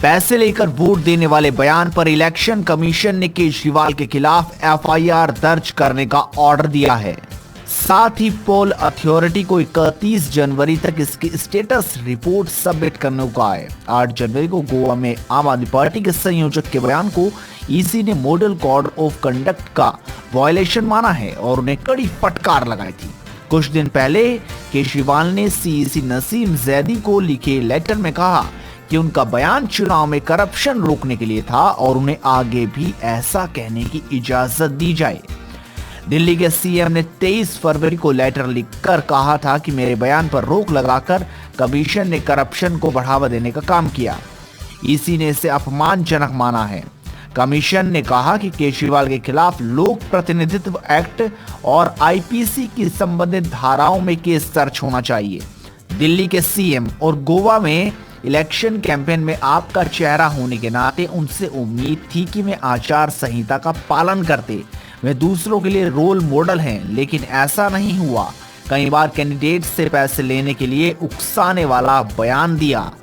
पैसे लेकर वोट देने वाले बयान पर इलेक्शन कमीशन ने केजरीवाल के खिलाफ एफआईआर दर्ज करने का ऑर्डर दिया है। साथ ही पोल अथॉरिटी को 31 जनवरी तक इसकी स्टेटस रिपोर्ट सबमिट करने को कहा है। 8 जनवरी को गोवा में आम आदमी पार्टी के संयोजक के बयान को ईसी ने मॉडल कोड ऑफ कंडक्ट का वायलेशन माना है और उन्हें कड़ी फटकार लगाई थी। कुछ दिन पहले केजरीवाल ने सीईसी नसीम जैदी को लिखे लेटर में कहा कि उनका बयान चुनाव में करप्शन रोकने के लिए था और उन्हें आगे भी ऐसा कहने की इजाजत दी जाए। दिल्ली के सीएम ने 23 फरवरी को लेटर लिखकर कहा था कि मेरे बयान पर रोक लगाकर कमीशन ने करप्शन को बढ़ावा देने का काम किया। ईसी ने इसे अपमानजनक माना है। कमीशन ने कहा कि केजरीवाल के खिलाफ लोक प्रतिनिधित्व एक्ट और आईपीसी की संबंधित धाराओं में केस दर्ज होना चाहिए। दिल्ली के सीएम और गोवा में इलेक्शन कैंपेन में आपका चेहरा होने के नाते उनसे उम्मीद थी कि वे आचार संहिता का पालन करते, वे दूसरों के लिए रोल मॉडल हैं, लेकिन ऐसा नहीं हुआ। कई बार कैंडिडेट से पैसे लेने के लिए उकसाने वाला बयान दिया।